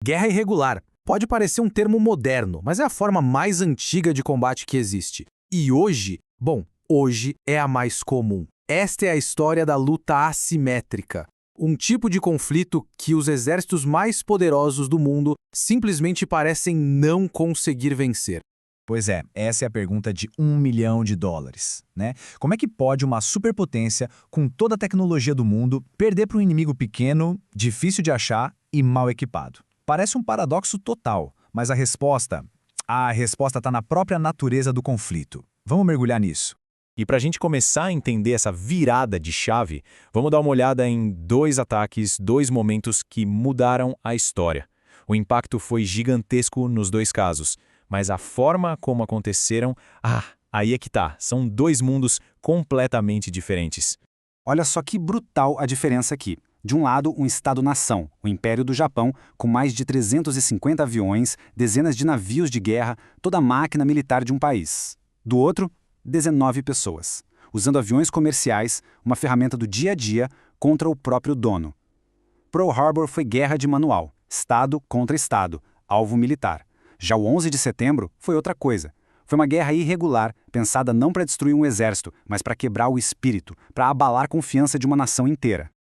Guerra irregular. Pode parecer um termo moderno, mas é a forma mais antiga de combate que existe. E hoje, hoje é a mais comum. Esta é a história da luta assimétrica. Um tipo de conflito que os exércitos mais poderosos do mundo simplesmente parecem não conseguir vencer. Pois é, essa é a pergunta de US$ 1 milhão, né? Como é que pode uma superpotência, com toda a tecnologia do mundo, perder para um inimigo pequeno, difícil de achar e mal equipado? Parece um paradoxo total, mas a resposta está na própria natureza do conflito. Vamos mergulhar nisso. E para a gente começar a entender essa virada de chave, vamos dar uma olhada em 2 ataques, 2 momentos que mudaram a história. O impacto foi gigantesco nos 2 casos, mas a forma como aconteceram, aí é que tá, são 2 mundos completamente diferentes. Olha só que brutal a diferença aqui. De um lado, um Estado-nação, o Império do Japão, com mais de 350 aviões, dezenas de navios de guerra, toda a máquina militar de um país. Do outro, 19 pessoas, usando aviões comerciais, uma ferramenta do dia a dia, contra o próprio dono. Pearl Harbor foi guerra de manual, Estado contra Estado, alvo militar. Já o 11 de setembro foi outra coisa. Foi uma guerra irregular, pensada não para destruir um exército, mas para quebrar o espírito, para abalar a confiança de uma nação inteira.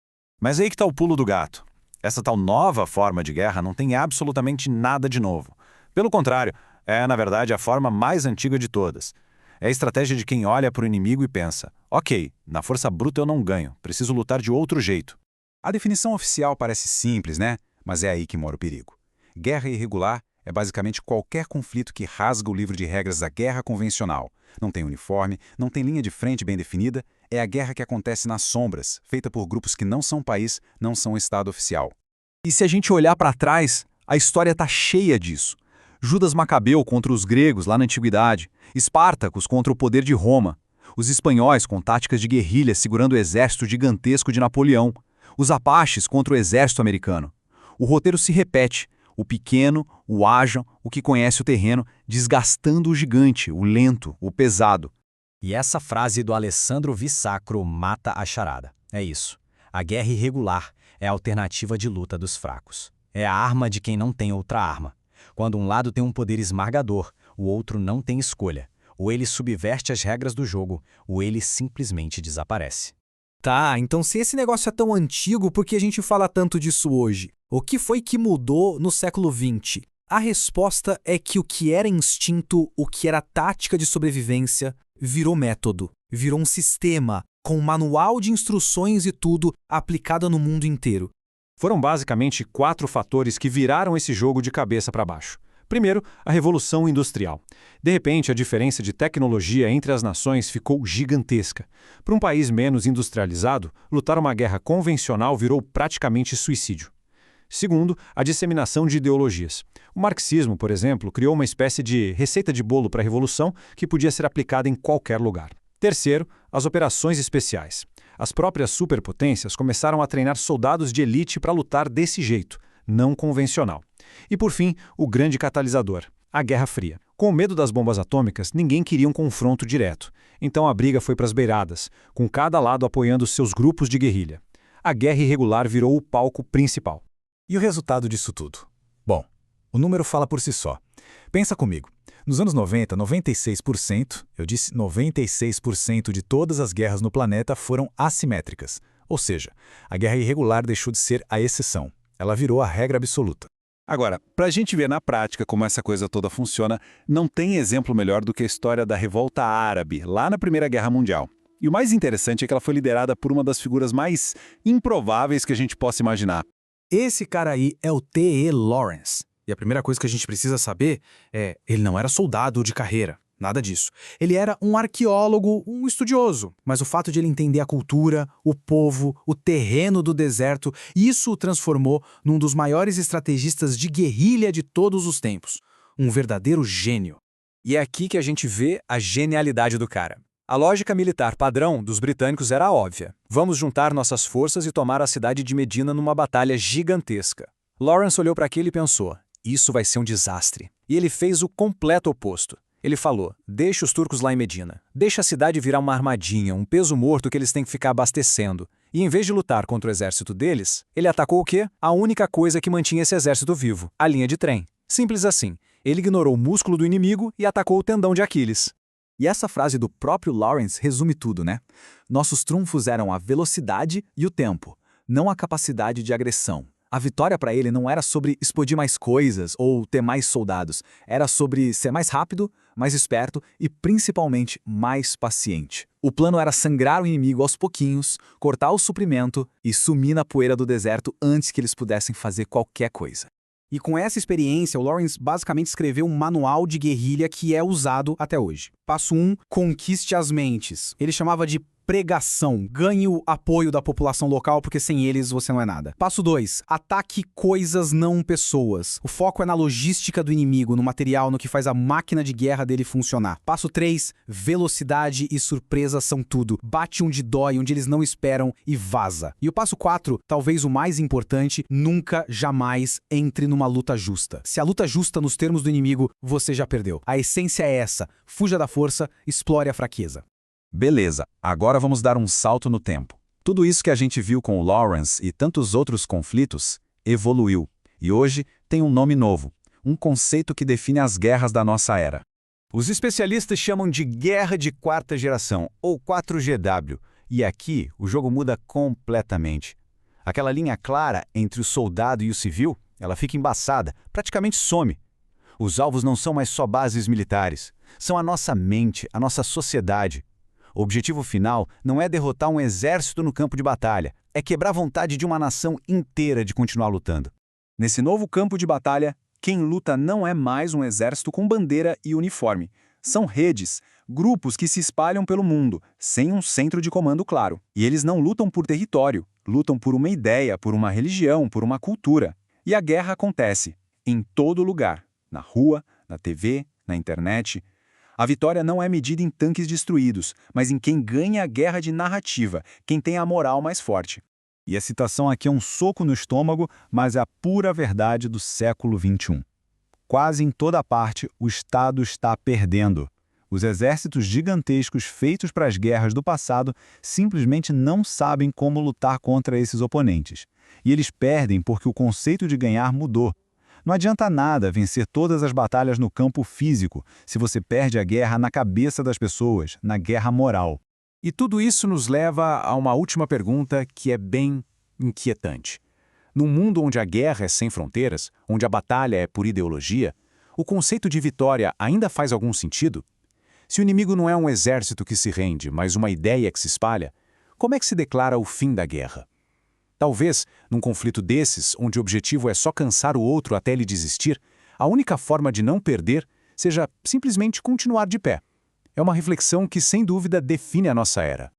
Mas aí que está o pulo do gato. Essa tal nova forma de guerra não tem absolutamente nada de novo. Pelo contrário, é, na verdade, a forma mais antiga de todas. É a estratégia de quem olha para o inimigo e pensa: ok, na força bruta eu não ganho, preciso lutar de outro jeito. A definição oficial parece simples, né? Mas é aí que mora o perigo. Guerra irregular é basicamente qualquer conflito que rasga o livro de regras da guerra convencional. Não tem uniforme, não tem linha de frente bem definida, é a guerra que acontece nas sombras, feita por grupos que não são país, não são Estado oficial. E se a gente olhar para trás, a história está cheia disso. Judas Macabeu contra os gregos lá na Antiguidade, Espartacus contra o poder de Roma, os espanhóis com táticas de guerrilha segurando o exército gigantesco de Napoleão, os apaches contra o exército americano. O roteiro se repete, o pequeno, o ágil, o que conhece o terreno, desgastando o gigante, o lento, o pesado. E essa frase do Alessandro Vissacro mata a charada. É isso. A guerra irregular é a alternativa de luta dos fracos. É a arma de quem não tem outra arma. Quando um lado tem um poder esmagador, o outro não tem escolha. Ou ele subverte as regras do jogo, ou ele simplesmente desaparece. Tá, então se esse negócio é tão antigo, por que a gente fala tanto disso hoje? O que foi que mudou no século XX? A resposta é que o que era instinto, o que era tática de sobrevivência, virou método, virou um sistema, com um manual de instruções e tudo aplicado no mundo inteiro. Foram basicamente 4 fatores que viraram esse jogo de cabeça para baixo. Primeiro, a Revolução Industrial. De repente, a diferença de tecnologia entre as nações ficou gigantesca. Para um país menos industrializado, lutar uma guerra convencional virou praticamente suicídio. Segundo, a disseminação de ideologias. O marxismo, por exemplo, criou uma espécie de receita de bolo para a revolução que podia ser aplicada em qualquer lugar. Terceiro, as operações especiais. As próprias superpotências começaram a treinar soldados de elite para lutar desse jeito, não convencional. E por fim, o grande catalisador, a Guerra Fria. Com medo das bombas atômicas, ninguém queria um confronto direto. Então a briga foi para as beiradas, com cada lado apoiando seus grupos de guerrilha. A guerra irregular virou o palco principal. E o resultado disso tudo? Bom, o número fala por si só. Pensa comigo. Nos anos 90, 96%, eu disse 96% de todas as guerras no planeta foram assimétricas. Ou seja, a guerra irregular deixou de ser a exceção. Ela virou a regra absoluta. Agora, para a gente ver na prática como essa coisa toda funciona, não tem exemplo melhor do que a história da Revolta Árabe, lá na Primeira Guerra Mundial. E o mais interessante é que ela foi liderada por uma das figuras mais improváveis que a gente possa imaginar. Esse cara aí é o T.E. Lawrence. E a primeira coisa que a gente precisa saber é, ele não era soldado de carreira, nada disso. Ele era um arqueólogo, um estudioso. Mas o fato de ele entender a cultura, o povo, o terreno do deserto, isso o transformou num dos maiores estrategistas de guerrilha de todos os tempos. Um verdadeiro gênio. E é aqui que a gente vê a genialidade do cara. A lógica militar padrão dos britânicos era óbvia. Vamos juntar nossas forças e tomar a cidade de Medina numa batalha gigantesca. Lawrence olhou para aquilo e pensou: isso vai ser um desastre. E ele fez o completo oposto. Ele falou: deixa os turcos lá em Medina. Deixa a cidade virar uma armadinha, um peso morto que eles têm que ficar abastecendo. E em vez de lutar contra o exército deles, ele atacou o quê? A única coisa que mantinha esse exército vivo, a linha de trem. Simples assim. Ele ignorou o músculo do inimigo e atacou o tendão de Aquiles. E essa frase do próprio Lawrence resume tudo, né? Nossos trunfos eram a velocidade e o tempo, não a capacidade de agressão. A vitória para ele não era sobre explodir mais coisas ou ter mais soldados. Era sobre ser mais rápido, mais esperto e, principalmente, mais paciente. O plano era sangrar o inimigo aos pouquinhos, cortar o suprimento e sumir na poeira do deserto antes que eles pudessem fazer qualquer coisa. E com essa experiência, o Lawrence basicamente escreveu um manual de guerrilha que é usado até hoje. Passo 1, conquiste as mentes. Ele chamava de pregação. Ganhe o apoio da população local, porque sem eles você não é nada. Passo 2, ataque coisas, não pessoas. O foco é na logística do inimigo, no material, no que faz a máquina de guerra dele funcionar. Passo 3, velocidade e surpresa são tudo. Bate onde dói, onde eles não esperam e vaza. E o passo 4, talvez o mais importante, nunca, jamais entre numa luta justa. Se a luta é justa nos termos do inimigo, você já perdeu. A essência é essa. Fuja da força, explore a fraqueza. Beleza, agora vamos dar um salto no tempo. Tudo isso que a gente viu com o Lawrence e tantos outros conflitos evoluiu, e hoje tem um nome novo, um conceito que define as guerras da nossa era. Os especialistas chamam de guerra de quarta geração, ou 4GW, e aqui o jogo muda completamente. Aquela linha clara entre o soldado e o civil, ela fica embaçada, praticamente some. Os alvos não são mais só bases militares, são a nossa mente, a nossa sociedade. O objetivo final não é derrotar um exército no campo de batalha, é quebrar a vontade de uma nação inteira de continuar lutando. Nesse novo campo de batalha, quem luta não é mais um exército com bandeira e uniforme. São redes, grupos que se espalham pelo mundo, sem um centro de comando claro. E eles não lutam por território, lutam por uma ideia, por uma religião, por uma cultura. E a guerra acontece em todo lugar, na rua, na TV, na internet. A vitória não é medida em tanques destruídos, mas em quem ganha a guerra de narrativa, quem tem a moral mais forte. E a citação aqui é um soco no estômago, mas é a pura verdade do século XXI. Quase em toda parte, o Estado está perdendo. Os exércitos gigantescos feitos para as guerras do passado simplesmente não sabem como lutar contra esses oponentes. E eles perdem porque o conceito de ganhar mudou. Não adianta nada vencer todas as batalhas no campo físico se você perde a guerra na cabeça das pessoas, na guerra moral. E tudo isso nos leva a uma última pergunta que é bem inquietante. Num mundo onde a guerra é sem fronteiras, onde a batalha é por ideologia, o conceito de vitória ainda faz algum sentido? Se o inimigo não é um exército que se rende, mas uma ideia que se espalha, como é que se declara o fim da guerra? Talvez, num conflito desses, onde o objetivo é só cansar o outro até ele desistir, a única forma de não perder seja simplesmente continuar de pé. É uma reflexão que, sem dúvida, define a nossa era.